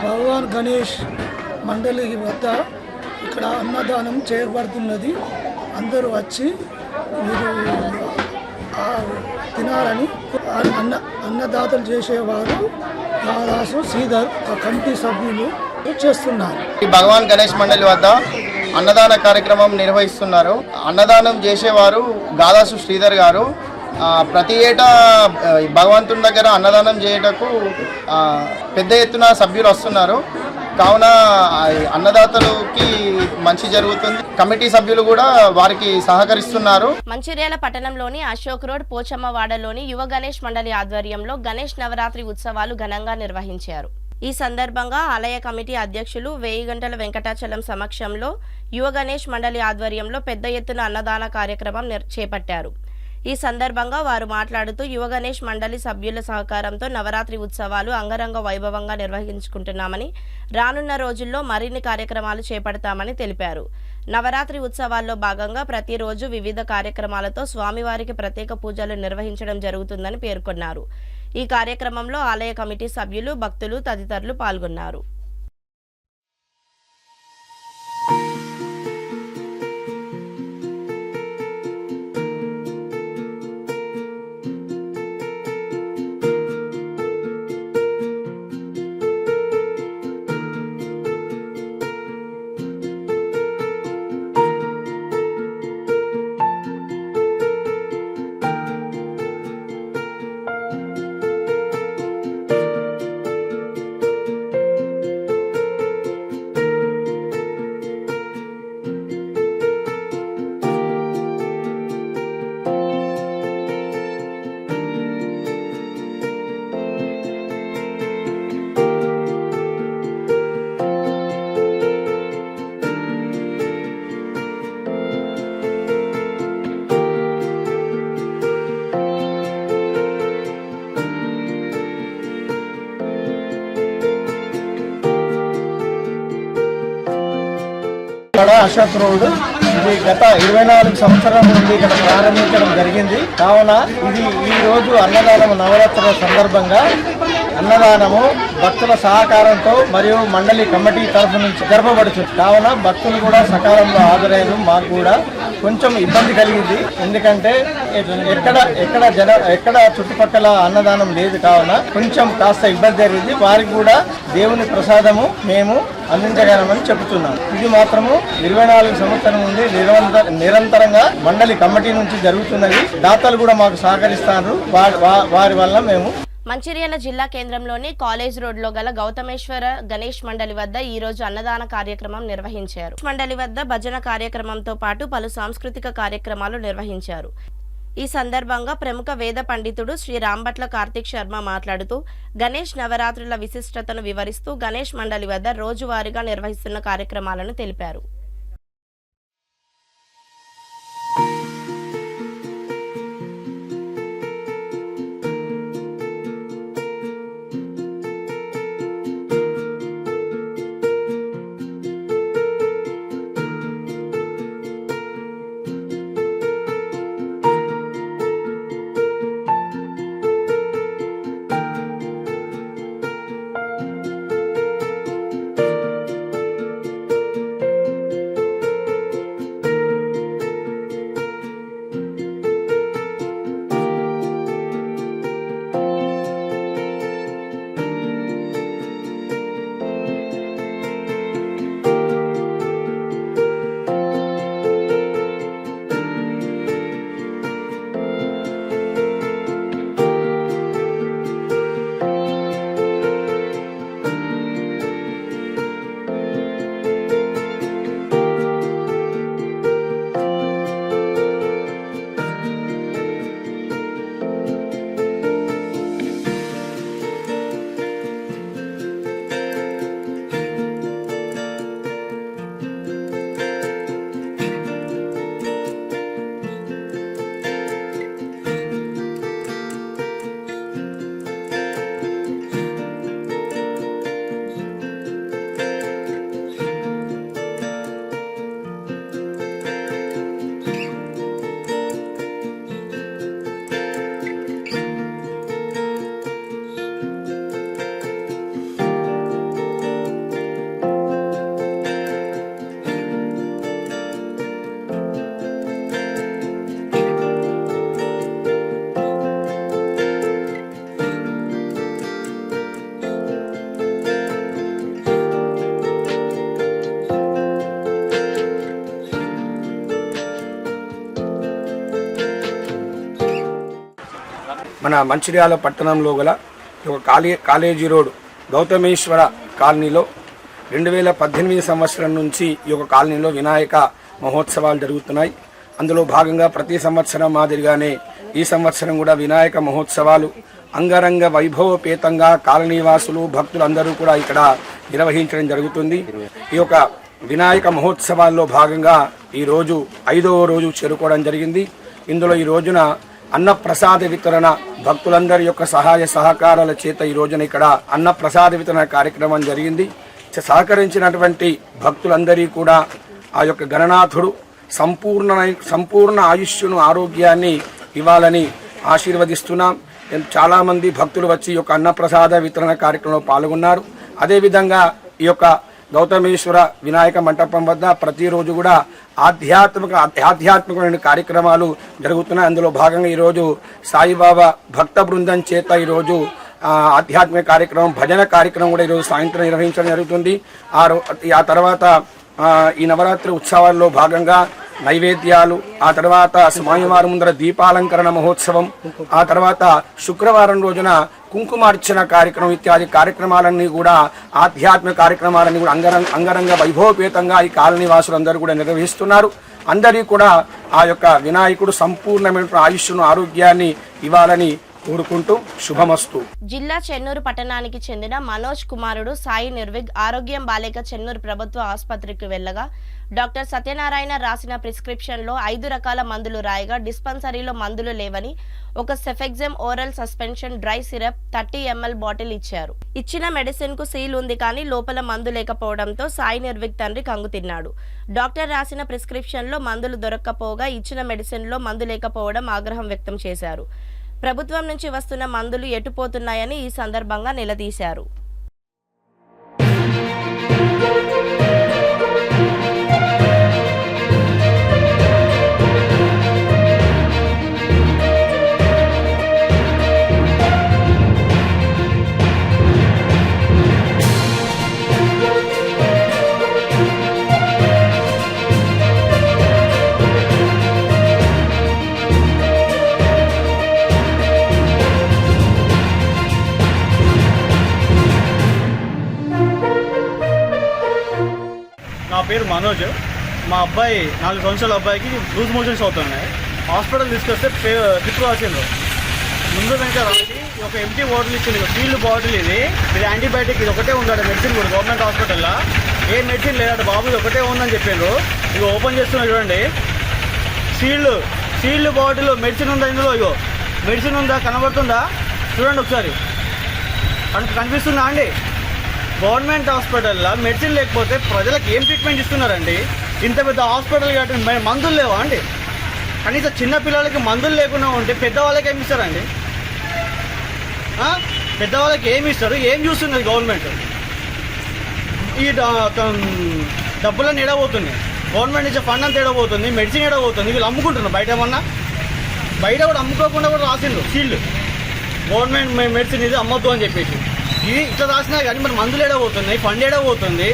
భగవాన్ గణేష్ మండలి వద్ద ఇక్కడ అన్నదానం చేయబడుతున్నది. అందరూ వచ్చి మీరు తినాలని అన్నదాతలు చేసేవారు దాదాసు శ్రీధర్ కమిటీ సభ్యులు చేస్తున్నారు. ఈ భగవాన్ గణేష్ మండలి వద్ద అన్నదాన కార్యక్రమం నిర్వహిస్తున్నారు. అన్నదానం చేసేవారు గాదాసు శ్రీధర్ గారు. ప్రతి ఏటా భగవంతుని దగ్గర అన్నదానం చేయటకు పెద్ద ఎత్తున సభ్యులు వస్తున్నారు. కావున అన్నదాతలకి మంచి జరుగుతుంది. కమిటీ సభ్యులు కూడా వారికి సహకరిస్తున్నారు. మంచిర్యాల పట్టణంలోని అశోక్ రోడ్ పోచమ్మవాడలోని యువ గణేష్ మండలి ఆధ్వర్యంలో గణేష్ నవరాత్రి ఉత్సవాలు ఘనంగా నిర్వహించారు. ఈ సందర్భంగా ఆలయ కమిటీ అధ్యక్షులు వేయిగంటల వెంకటాచలం సమక్షంలో యువ గణేష్ మండలి ఆధ్వర్యంలో పెద్ద ఎత్తున అన్నదాన కార్యక్రమం చేపట్టారు. ఈ సందర్భంగా వారు మాట్లాడుతూ యువ గణేష్ మండలి సభ్యుల సహకారంతో నవరాత్రి ఉత్సవాలు అంగరంగ వైభవంగా నిర్వహించుకుంటున్నామని, రానున్న రోజుల్లో మరిన్ని కార్యక్రమాలు చేపడతామని తెలిపారు. నవరాత్రి ఉత్సవాల్లో భాగంగా ప్రతిరోజు వివిధ కార్యక్రమాలతో స్వామివారికి ప్రత్యేక పూజలు నిర్వహించడం జరుగుతుందని పేర్కొన్నారు. ఈ కార్యక్రమంలో ఆలయ కమిటీ సభ్యులు, భక్తులు తదితరులు పాల్గొన్నారు. విజయవాడ అశోక్ రోడ్. ఇది గత 24 సంవత్సరాల నుండి ఇక్కడ ప్రారంభించడం జరిగింది. కావున ఇది ఈ రోజు అన్నదానం నవరాత్రుల సందర్భంగా అన్నదానము భక్తుల సహకారంతో మరియు మండలి కమిటీ తరఫు నుంచి జరపబడుతుంది. కావున భక్తులు కూడా సకాలంలో హాజరైన మాకు కూడా కొంచెం ఇబ్బంది కలిగింది. ఎందుకంటే ఎక్కడ చుట్టుపక్కల అన్నదానం లేదు. కావున కొంచెం కాస్త ఇబ్బంది జరిగింది. వారికి కూడా దేవుని ప్రసాదము మేము అందించగలమని చెబుతున్నాం. ఇది మాత్రము 24 సంవత్సరం నుండి నిరంతరంగా మండలి కమిటీ నుంచి జరుగుతున్నది. దాతలు కూడా మాకు సహకరిస్తారు. వారి వల్ల మేము మంచిర్యాల జిల్లా కేంద్రంలోని కాలేజ్ రోడ్లో గల గౌతమేశ్వర గణేష్ మండలి వద్ద ఈ రోజు అన్నదాన కార్యక్రమం నిర్వహించారు. మండలి వద్ద భజన కార్యక్రమంతో పాటు పలు సాంస్కృతిక కార్యక్రమాలు నిర్వహించారు. ఈ సందర్భంగా ప్రముఖ వేద పండితుడు శ్రీ రాంభట్ల కార్తిక్ శర్మ మాట్లాడుతూ గణేష్ నవరాత్రుల విశిష్టతను వివరిస్తూ గణేష్ మండలి వద్ద రోజువారీగా నిర్వహిస్తున్న కార్యక్రమాలను తెలిపారు. మన మంచిర్యాల పట్టణంలో గల కాలేజీ రోడ్ గౌతమేశ్వర కాలనీలో 2018 సంవత్సరం నుంచి ఈ యొక్క కాలనీలో వినాయక మహోత్సవాలు జరుగుతున్నాయి. అందులో భాగంగా ప్రతి సంవత్సరం మాదిరిగానే ఈ సంవత్సరం కూడా వినాయక మహోత్సవాలు అంగరంగ వైభవపేతంగా కాలనీవాసులు భక్తులందరూ కూడా ఇక్కడ నిర్వహించడం జరుగుతుంది. ఈ యొక్క వినాయక మహోత్సవాల్లో భాగంగా ఈరోజు 5వ రోజు చేరుకోవడం జరిగింది. ఇందులో ఈ రోజున అన్నప్రసాద వితరణ భక్తులందరి యొక్క సహాయ సహకారాల చేత ఈ రోజున ఇక్కడ అన్నప్రసాద వితరణ కార్యక్రమం జరిగింది. సహకరించినటువంటి భక్తులందరి కూడా ఆ యొక్క గణనాథుడు సంపూర్ణ ఆయుష్ను ఆరోగ్యాన్ని ఇవ్వాలని ఆశీర్వదిస్తున్నాం. చాలామంది భక్తులు వచ్చి ఈ యొక్క అన్నప్రసాద వితరణ కార్యక్రమంలో పాల్గొన్నారు. అదేవిధంగా ఈ యొక్క గౌతమేశ్వర వినాయక మంటపం వద్ద ప్రతిరోజు కూడా ఆధ్యాత్మికమైన కార్యక్రమాలు జరుగుతున్నాయి. అందులో భాగంగా ఈరోజు సాయిబాబా భక్త బృందం చేత ఈరోజు ఆధ్యాత్మిక కార్యక్రమం భజన కార్యక్రమం కూడా ఈరోజు సాయంత్రం నిర్వహించడం జరుగుతుంది. ఆ తర్వాత ఈ నవరాత్రి ఉత్సవాల్లో భాగంగా నైవేద్యాలు, ఆ తర్వాత స్వామివారి ముందర దీపాలంకరణ మహోత్సవం, ఆ తర్వాత శుక్రవారం రోజున కుంకుమార్చన కార్యక్రమం ఇత్యాది కార్యక్రమాలన్నీ కూడా ఆధ్యాత్మిక కార్యక్రమాలన్నీ కూడా అంగరంగ వైభవపేతంగా ఈ కాలనీ వాసులందరూ కూడా నిర్వహిస్తున్నారు. అందరికీ కూడా ఆ యొక్క వినాయకుడు సంపూర్ణమైన ఆయుష్ను ఆరోగ్యాన్ని ఇవ్వాలని కోరుకుంటూ శుభమస్తు. జిల్లా చెన్నూరు పట్టణానికి చెందిన మనోజ్ కుమారుడు సాయి నిర్విగ్ ఆరోగ్యం బాలేక చెన్నూరు ప్రభుత్వ ఆసుపత్రికి వెళ్లగా డాక్టర్ సత్యనారాయణ రాసిన ప్రిస్క్రిప్షన్లో 5 రకాల మందులు రాయగా డిస్పెన్సరీలో మందులు లేవని ఒక cefixime oral suspension dry syrup 30 ml bottle ఇచ్చారు. ఇచ్చిన మెడిసిన్ కు సీల్ ఉంది కానీ లోపల మందు లేకపోవడంతో సాయి నిర్విగ్ తండ్రి కంగుతిన్నాడు. డాక్టర్ రాసిన ప్రిస్క్రిప్షన్లో మందులు దొరక్కపోగా ఇచ్చిన మెడిసిన్ లో మందు లేకపోవడం ఆగ్రహం వ్యక్తం చేశారు. ప్రభుత్వం నుంచి వస్తున్న మందులు ఎటుపోతున్నాయని ఈ సందర్భంగా నిలదీశారు. నా పేరు మనోజ్. మా అబ్బాయి 4 సంవత్సరాల అబ్బాయికి లూజ్ మోషన్స్ అవుతున్నాయి. హాస్పిటల్ తీసుకొస్తే ట్రిప్ రాసిండ్రు. ముందు వెంట రాసి ఒక ఎంటీ బాటిల్ ఇచ్చింది, సీల్డ్ బాటిల్. ఇది యాంటీబయాటిక్, ఇది ఒకటే ఉండాలి మెడిసిన్ కూడా గవర్నమెంట్ హాస్పిటల్లో. ఏ మెడిసిన్ లేదంటే బాబు ఇది ఒకటే ఉందని చెప్పిండ్రు. ఇక ఓపెన్ చేస్తున్నా చూడండి, సీల్డ్ బాటిల్ మెడిసిన్ ఉందా ఇందులో? ఇగో మెడిసిన్ ఉందా, కనబడుతుందా? చూడండి ఒకసారి, కనిపిస్తుందా అండి? గవర్నమెంట్ హాస్పిటల్లో మెడిసిన్ లేకపోతే ప్రజలకు ఏం ట్రీట్మెంట్ ఇస్తున్నారండి? ఇంత పెద్ద హాస్పిటల్ కాబట్టి మందులు లేవా అండి? కనీసం చిన్న పిల్లలకి మందులు లేకుండా ఉంటే పెద్దవాళ్ళకి ఏమి ఇస్తారండి? పెద్దవాళ్ళకి ఏమి ఇస్తారు? ఏం చూస్తున్నది గవర్నమెంట్? ఈ డబ్బులన్నీ ఎడబోతున్నాయి. గవర్నమెంట్ నుంచి ఫండ్ అంతా ఎడబోతుంది, మెడిసిన్ ఎడబోతుంది. వీళ్ళు అమ్ముకుంటున్నారు బయట. ఏమన్నా బయట కూడా అమ్ముకోకుండా కూడా రాసిండ్రు సీల్డ్, గవర్నమెంట్ మెడిసిన్ ఇది అమ్మొద్దు అని చెప్పేసి. ఇది ఇట్లా రాసినా కానీ మరి మందులు ఎడబోతున్నాయి, ఫండ్ ఎడబోతుంది.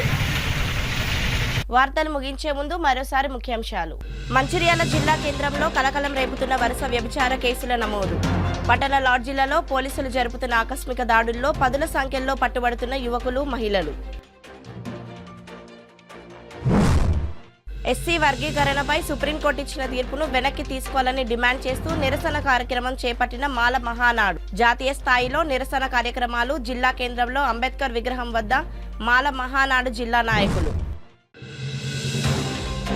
వార్తలు ముగించే ముందు మరోసారి ముఖ్యాంశాలు. మంచిర్యాల జిల్లా కేంద్రంలో కలకలం రేపుతున్న వరుస వ్యభిచార కేసుల నమోదు. పట్టణ లాడ్జీలలో పోలీసులు జరుపుతున్న ఆకస్మిక దాడుల్లో 10ల సంఖ్యలో పట్టుబడుతున్న యువకులు, మహిళలు. ఎస్సీ వర్గీకరణపై సుప్రీంకోర్టు ఇచ్చిన తీర్పును వెనక్కి తీసుకోవాలని డిమాండ్ చేస్తూ నిరసన కార్యక్రమం చేపట్టిన మాల మహానాడు. జాతీయ స్థాయిలో నిరసన కార్యక్రమాలు. జిల్లా కేంద్రంలో అంబేద్కర్ విగ్రహం వద్ద మాల మహానాడు జిల్లా నాయకులు.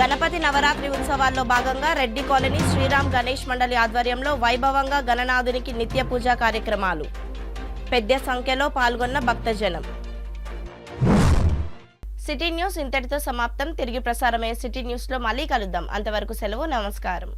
గణపతి నవరాత్రి ఉత్సవాల్లో భాగంగా రెడ్డి కాలనీ శ్రీరామ్ గణేష్ మండలి ఆధ్వర్యంలో వైభవంగా గణనాథునికి నిత్య పూజా కార్యక్రమాలు. పెద్ద సంఖ్యలో పాల్గొన్న భక్తజనం. సిటీ న్యూస్ ఇంతటితో సమాప్తం. తిరిగి ప్రసారమయ్యే సిటీ న్యూస్ లో మళ్ళీ కలుద్దాం. అంతవరకు సెలవు. నమస్కారం.